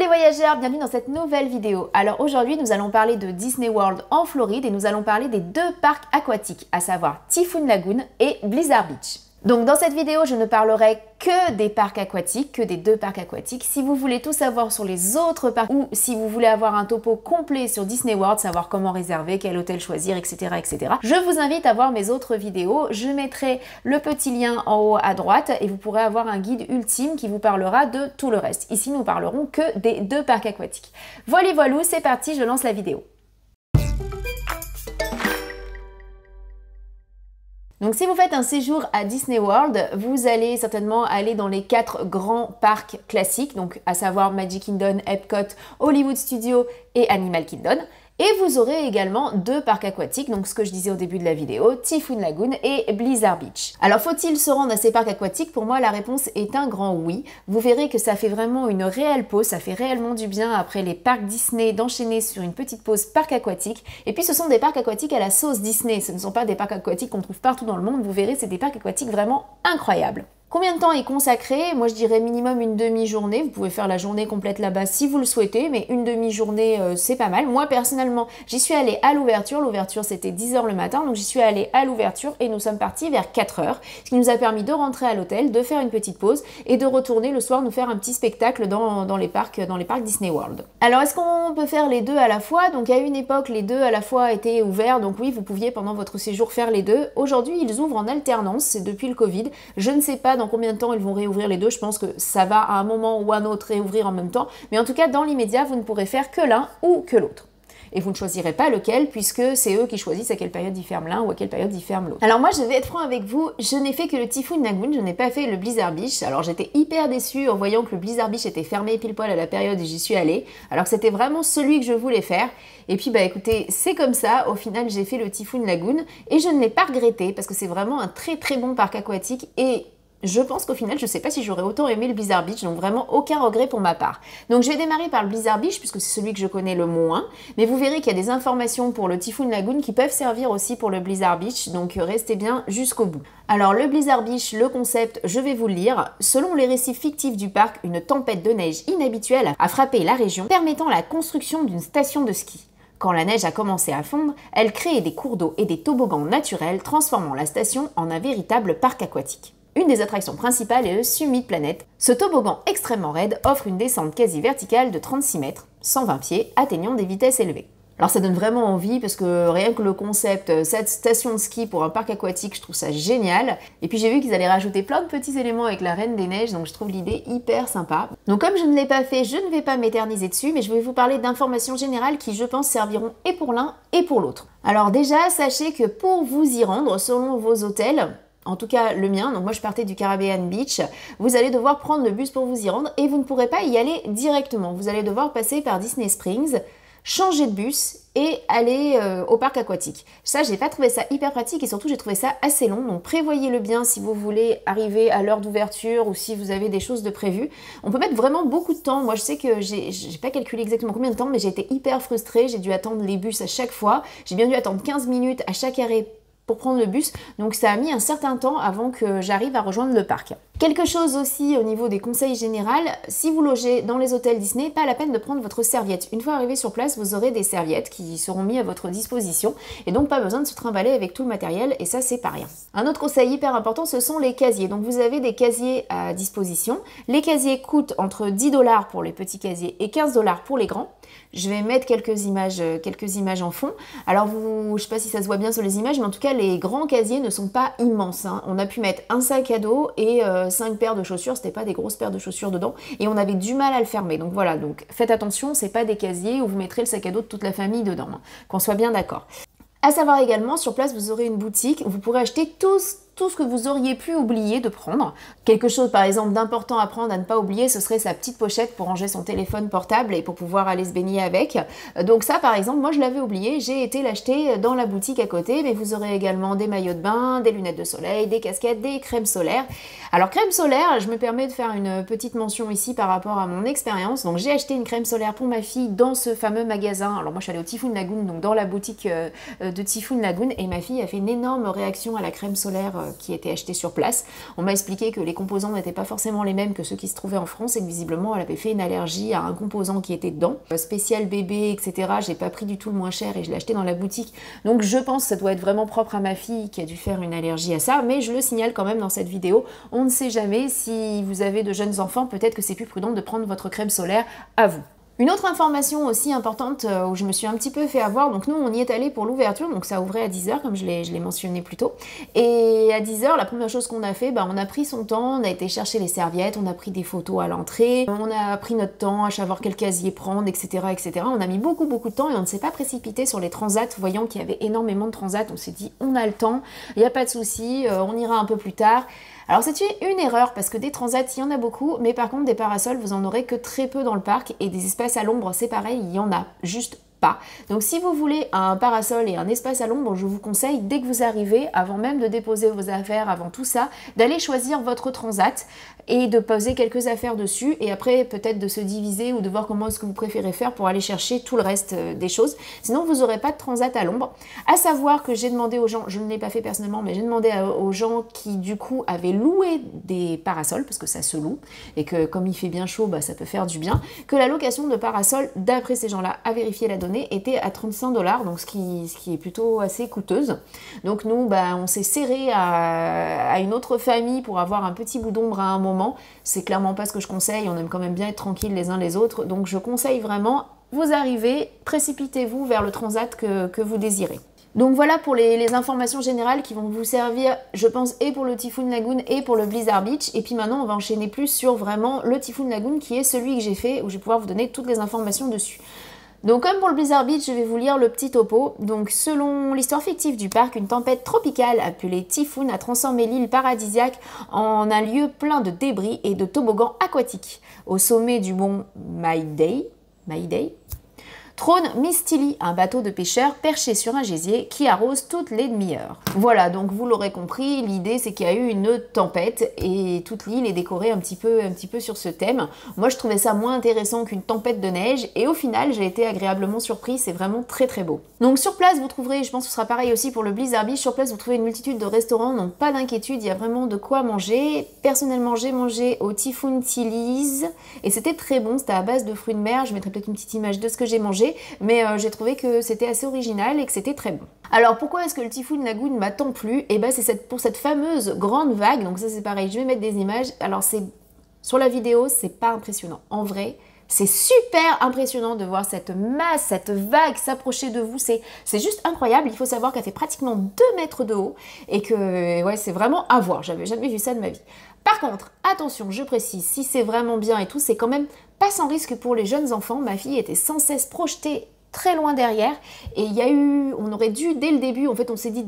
les voyageurs, bienvenue dans cette nouvelle vidéo. Alors aujourd'hui nous allons parler de Disney World en Floride et nous allons parler des deux parcs aquatiques, à savoir Typhoon Lagoon et Blizzard Beach. Donc dans cette vidéo je ne parlerai que des parcs aquatiques, que des deux parcs aquatiques. Si vous voulez tout savoir sur les autres parcs ou si vous voulez avoir un topo complet sur Disney World, savoir comment réserver, quel hôtel choisir, etc., etc., je vous invite à voir mes autres vidéos. Je mettrai le petit lien en haut à droite et vous pourrez avoir un guide ultime qui vous parlera de tout le reste. Ici nous parlerons que des deux parcs aquatiques. Voilà, c'est parti, je lance la vidéo. Donc si vous faites un séjour à Disney World, vous allez certainement aller dans les 4 grands parcs classiques, donc à savoir Magic Kingdom, Epcot, Hollywood Studios et Animal Kingdom. Et vous aurez également deux parcs aquatiques, donc ce que je disais au début de la vidéo, Typhoon Lagoon et Blizzard Beach. Alors faut-il se rendre à ces parcs aquatiques? Pour moi la réponse est un grand oui. Vous verrez que ça fait vraiment une réelle pause, ça fait réellement du bien après les parcs Disney d'enchaîner sur une petite pause parc aquatique. Et puis ce sont des parcs aquatiques à la sauce Disney, ce ne sont pas des parcs aquatiques qu'on trouve partout dans le monde, vous verrez c'est des parcs aquatiques vraiment incroyables. Combien de temps y consacrer? Moi je dirais minimum une demi-journée, vous pouvez faire la journée complète là-bas si vous le souhaitez, mais une demi-journée c'est pas mal. Moi personnellement j'y suis allée à l'ouverture c'était 10 h le matin, donc j'y suis allée à l'ouverture et nous sommes partis vers 4 h, ce qui nous a permis de rentrer à l'hôtel, de faire une petite pause et de retourner le soir nous faire un petit spectacle dans les parcs Disney World. Alors est-ce qu'on peut faire les deux à la fois? Donc à une époque les deux à la fois étaient ouverts, donc oui vous pouviez pendant votre séjour faire les deux. Aujourd'hui ils ouvrent en alternance, c'est depuis le Covid, je ne sais pas dans combien de temps ils vont réouvrir les deux, je pense que ça va à un moment ou à un autre réouvrir en même temps, mais en tout cas dans l'immédiat vous ne pourrez faire que l'un ou que l'autre. Et vous ne choisirez pas lequel puisque c'est eux qui choisissent à quelle période ils ferment l'un ou à quelle période ils ferment l'autre. Alors moi je vais être franc avec vous, je n'ai fait que le Typhoon Lagoon, je n'ai pas fait le Blizzard Beach. Alors j'étais hyper déçue en voyant que le Blizzard Beach était fermé pile poil à la période où j'y suis allée, alors que c'était vraiment celui que je voulais faire. Et puis bah écoutez, c'est comme ça, au final j'ai fait le Typhoon Lagoon et je ne l'ai pas regretté parce que c'est vraiment un très très bon parc aquatique et je pense qu'au final, je ne sais pas si j'aurais autant aimé le Blizzard Beach, donc vraiment aucun regret pour ma part. Donc je vais démarrer par le Blizzard Beach, puisque c'est celui que je connais le moins, mais vous verrez qu'il y a des informations pour le Typhoon Lagoon qui peuvent servir aussi pour le Blizzard Beach, donc restez bien jusqu'au bout. Alors le Blizzard Beach, le concept, je vais vous le lire. Selon les récits fictifs du parc, une tempête de neige inhabituelle a frappé la région, permettant la construction d'une station de ski. Quand la neige a commencé à fondre, elle créait des cours d'eau et des toboggans naturels, transformant la station en un véritable parc aquatique. Une des attractions principales est le Summit Planet. Ce toboggan extrêmement raide offre une descente quasi verticale de 36 mètres, 120 pieds, atteignant des vitesses élevées. Alors ça donne vraiment envie parce que rien que le concept, cette station de ski pour un parc aquatique, je trouve ça génial. Et puis j'ai vu qu'ils allaient rajouter plein de petits éléments avec la Reine des Neiges, donc je trouve l'idée hyper sympa. Donc comme je ne l'ai pas fait, je ne vais pas m'éterniser dessus, mais je vais vous parler d'informations générales qui je pense serviront et pour l'un et pour l'autre. Alors déjà, sachez que pour vous y rendre, selon vos hôtels, en tout cas le mien, donc moi je partais du Caribbean Beach, vous allez devoir prendre le bus pour vous y rendre et vous ne pourrez pas y aller directement. Vous allez devoir passer par Disney Springs, changer de bus et aller au parc aquatique. Ça, j'ai pas trouvé ça hyper pratique et surtout j'ai trouvé ça assez long, donc prévoyez-le bien si vous voulez arriver à l'heure d'ouverture ou si vous avez des choses de prévues. On peut mettre vraiment beaucoup de temps. Moi je sais que j'ai pas calculé exactement combien de temps, mais j'ai été hyper frustrée, j'ai dû attendre les bus à chaque fois, j'ai bien dû attendre 15 minutes à chaque arrêt pour prendre le bus, donc ça a mis un certain temps avant que j'arrive à rejoindre le parc. Quelque chose aussi au niveau des conseils généraux, si vous logez dans les hôtels Disney, pas la peine de prendre votre serviette. Une fois arrivé sur place, vous aurez des serviettes qui seront mises à votre disposition et donc pas besoin de se trimballer avec tout le matériel et ça c'est pas rien. Un autre conseil hyper important, ce sont les casiers. Donc vous avez des casiers à disposition. Les casiers coûtent entre 10 $ pour les petits casiers et 15 $ pour les grands. Je vais mettre quelques images en fond. Alors je sais pas si ça se voit bien sur les images, mais en tout cas les grands casiers ne sont pas immenses, hein. On a pu mettre un sac à dos et 5 paires de chaussures, c'était pas des grosses paires de chaussures dedans, et on avait du mal à le fermer. Donc voilà, donc faites attention, c'est pas des casiers où vous mettrez le sac à dos de toute la famille dedans, hein, qu'on soit bien d'accord. À savoir également, sur place vous aurez une boutique où vous pourrez acheter tout ce que vous auriez pu oublier de prendre. Quelque chose par exemple d'important à prendre, à ne pas oublier, ce serait sa petite pochette pour ranger son téléphone portable et pour pouvoir aller se baigner avec. Donc ça par exemple, moi je l'avais oublié, j'ai été l'acheter dans la boutique à côté, mais vous aurez également des maillots de bain, des lunettes de soleil, des casquettes, des crèmes solaires. Alors crème solaire, je me permets de faire une petite mention ici par rapport à mon expérience. Donc j'ai acheté une crème solaire pour ma fille dans ce fameux magasin. Alors moi je suis allée au Typhoon Lagoon, donc dans la boutique de Typhoon Lagoon, et ma fille a fait une énorme réaction à la crème solaire qui étaient achetés sur place. On m'a expliqué que les composants n'étaient pas forcément les mêmes que ceux qui se trouvaient en France et que visiblement elle avait fait une allergie à un composant qui était dedans. Spécial bébé, etc. J'ai pas pris du tout le moins cher et je l'ai acheté dans la boutique. Donc je pense que ça doit être vraiment propre à ma fille qui a dû faire une allergie à ça, mais je le signale quand même dans cette vidéo. On ne sait jamais, si vous avez de jeunes enfants, peut-être que c'est plus prudent de prendre votre crème solaire à vous. Une autre information aussi importante où je me suis un petit peu fait avoir, donc nous on y est allé pour l'ouverture, donc ça ouvrait à 10 h comme je l'ai mentionné plus tôt. Et à 10 h, la première chose qu'on a fait, on a pris son temps, on a été chercher les serviettes, on a pris des photos à l'entrée, on a pris notre temps à savoir quel casier prendre, etc., etc. On a mis beaucoup de temps et on ne s'est pas précipité sur les transats, voyant qu'il y avait énormément de transats, on s'est dit on a le temps, il n'y a pas de souci, on ira un peu plus tard. Alors c'était une erreur parce que des transats il y en a beaucoup, mais par contre des parasols vous en aurez que très peu dans le parc et des espaces à l'ombre c'est pareil, il y en a juste pas. Donc si vous voulez un parasol et un espace à l'ombre, je vous conseille dès que vous arrivez, avant même de déposer vos affaires, avant tout ça, d'aller choisir votre transat et de poser quelques affaires dessus et après peut-être de se diviser ou de voir comment est-ce que vous préférez faire pour aller chercher tout le reste des choses. Sinon vous n'aurez pas de transat à l'ombre. À savoir que j'ai demandé aux gens, je ne l'ai pas fait personnellement, mais j'ai demandé aux gens qui du coup avaient loué des parasols, parce que ça se loue, et que comme il fait bien chaud, ça peut faire du bien, que la location de parasols, d'après ces gens-là, à vérifier la donnée, était à 35 $, donc ce qui est plutôt assez coûteuse. Donc nous, on s'est serré à une autre famille pour avoir un petit bout d'ombre à un moment. C'est clairement pas ce que je conseille, on aime quand même bien être tranquille les uns les autres, donc je conseille vraiment, vous arrivez, précipitez-vous vers le transat que vous désirez. Donc voilà pour les informations générales qui vont vous servir, je pense, et pour le Typhoon Lagoon et pour le Blizzard Beach. Et puis maintenant, on va enchaîner plus sur vraiment le Typhoon Lagoon qui est celui que j'ai fait, où je vais pouvoir vous donner toutes les informations dessus. Donc comme pour le Blizzard Beach, je vais vous lire le petit topo. Donc selon l'histoire fictive du parc, une tempête tropicale appelée Typhoon a transformé l'île paradisiaque en un lieu plein de débris et de toboggans aquatiques. Au sommet du mont Mayday, trône Miss Tilly, un bateau de pêcheurs perché sur un gésier qui arrose toutes les demi-heures. Voilà, donc vous l'aurez compris, l'idée c'est qu'il y a eu une tempête et toute l'île est décorée un petit peu sur ce thème. Moi je trouvais ça moins intéressant qu'une tempête de neige et au final j'ai été agréablement surprise, c'est vraiment très très beau. Donc sur place vous trouverez, je pense que ce sera pareil aussi pour le Blizzard Beach, sur place vous trouvez une multitude de restaurants, donc pas d'inquiétude, il y a vraiment de quoi manger. Personnellement j'ai mangé au Typhoon Tilly's et c'était très bon, c'était à base de fruits de mer, je mettrai peut-être une petite image de ce que j'ai mangé. Mais j'ai trouvé que c'était assez original et que c'était très bon. Alors pourquoi est-ce que le Typhoon Lagoon m'a tant plu? Et c'est pour cette fameuse grande vague, donc ça c'est pareil, je vais mettre des images. Alors sur la vidéo, c'est pas impressionnant. En vrai, c'est super impressionnant de voir cette masse, cette vague s'approcher de vous. C'est juste incroyable. Il faut savoir qu'elle fait pratiquement 2 mètres de haut et que ouais, c'est vraiment à voir. J'avais jamais vu ça de ma vie. Par contre, attention, je précise, si c'est vraiment bien et tout, c'est quand même pas sans risque pour les jeunes enfants. Ma fille était sans cesse projetée très loin derrière et on aurait dû dès le début, en fait on s'est dit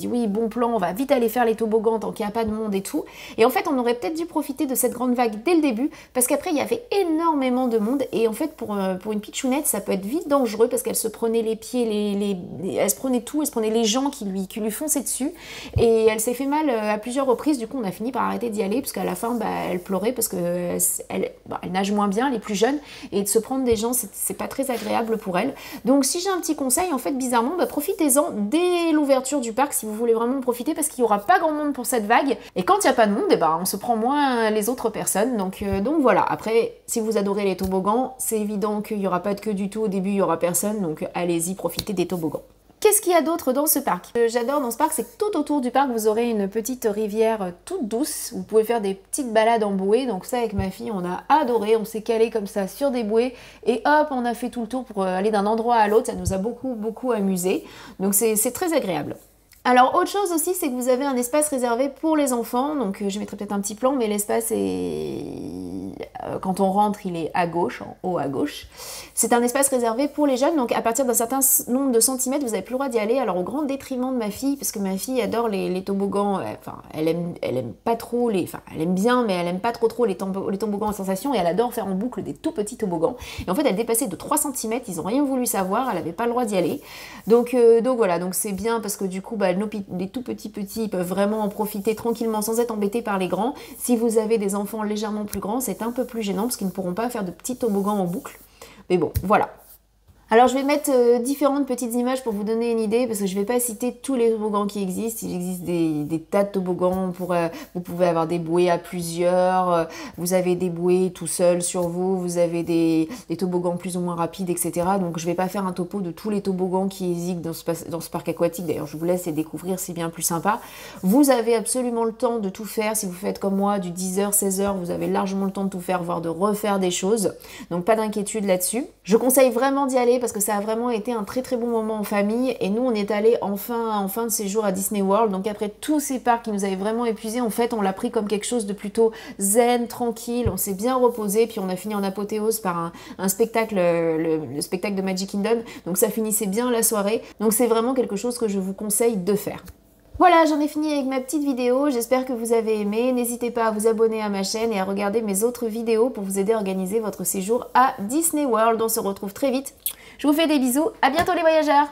oui bon plan, on va vite aller faire les toboggans tant qu'il n'y a pas de monde et tout, et en fait on aurait peut-être dû profiter de cette grande vague dès le début parce qu'après il y avait énormément de monde et en fait pour une pitchounette ça peut être vite dangereux parce qu'elle se prenait les pieds, elle se prenait tout, elle se prenait les gens qui lui fonçaient dessus et elle s'est fait mal à plusieurs reprises. Du coup on a fini par arrêter d'y aller parce qu'à la fin elle pleurait parce que elle nage moins bien, elle est plus jeune, et de se prendre des gens c'est pas très agréable pour elle. Donc si j'ai un petit conseil, en fait bizarrement, profitez-en dès l'ouverture du parc si vous voulez vraiment profiter parce qu'il n'y aura pas grand monde pour cette vague. Et quand il n'y a pas de monde, on se prend moins les autres personnes. Donc voilà, après si vous adorez les toboggans, c'est évident qu'il n'y aura pas de queue du tout au début, il n'y aura personne. Donc allez-y, profitez des toboggans. Qu'est-ce qu'il y a d'autre dans ce parc? Ce que j'adore dans ce parc, c'est que tout autour du parc, vous aurez une petite rivière toute douce. Vous pouvez faire des petites balades en bouée. Donc ça, avec ma fille, on a adoré. On s'est calé comme ça sur des bouées. Et hop, on a fait tout le tour pour aller d'un endroit à l'autre. Ça nous a beaucoup amusé. Donc c'est très agréable. Alors autre chose aussi, c'est que vous avez un espace réservé pour les enfants, donc je mettrai peut-être un petit plan, mais l'espace est... quand on rentre, il est à gauche, en haut à gauche. C'est un espace réservé pour les jeunes, donc à partir d'un certain nombre de centimètres, vous n'avez plus le droit d'y aller, alors au grand détriment de ma fille, parce que ma fille adore les toboggans, enfin elle aime pas trop elle aime bien, mais elle aime pas trop les toboggans à sensation, et elle adore faire en boucle des tout petits toboggans. Et en fait, elle dépassait de 3 cm, ils n'ont rien voulu savoir, elle n'avait pas le droit d'y aller. Donc voilà, donc c'est bien parce que du coup, les tout petits peuvent vraiment en profiter tranquillement sans être embêtés par les grands. Si vous avez des enfants légèrement plus grands, c'est un peu plus gênant parce qu'ils ne pourront pas faire de petits toboggans en boucle. Mais bon, voilà. Alors je vais mettre différentes petites images pour vous donner une idée parce que je ne vais pas citer tous les toboggans qui existent. Il existe des tas de toboggans, vous pouvez avoir des bouées à plusieurs, vous avez des bouées tout seul sur vous, vous avez des toboggans plus ou moins rapides, etc. Donc je ne vais pas faire un topo de tous les toboggans qui existent dans ce parc aquatique. D'ailleurs je vous laisse les découvrir, c'est bien plus sympa. Vous avez absolument le temps de tout faire. Si vous faites comme moi du 10h, 16h, vous avez largement le temps de tout faire, voire de refaire des choses. Donc pas d'inquiétude là-dessus. Je conseille vraiment d'y aller parce que ça a vraiment été un très très bon moment en famille et nous on est allés en fin de séjour à Disney World, donc après tous ces parcs qui nous avaient vraiment épuisés, en fait on l'a pris comme quelque chose de plutôt zen, tranquille, on s'est bien reposé, puis on a fini en apothéose par un spectacle, le spectacle de Magic Kingdom, donc ça finissait bien la soirée, donc c'est vraiment quelque chose que je vous conseille de faire. Voilà, j'en ai fini avec ma petite vidéo, j'espère que vous avez aimé. N'hésitez pas à vous abonner à ma chaîne et à regarder mes autres vidéos pour vous aider à organiser votre séjour à Disney World. On se retrouve très vite. Je vous fais des bisous, à bientôt les voyageurs!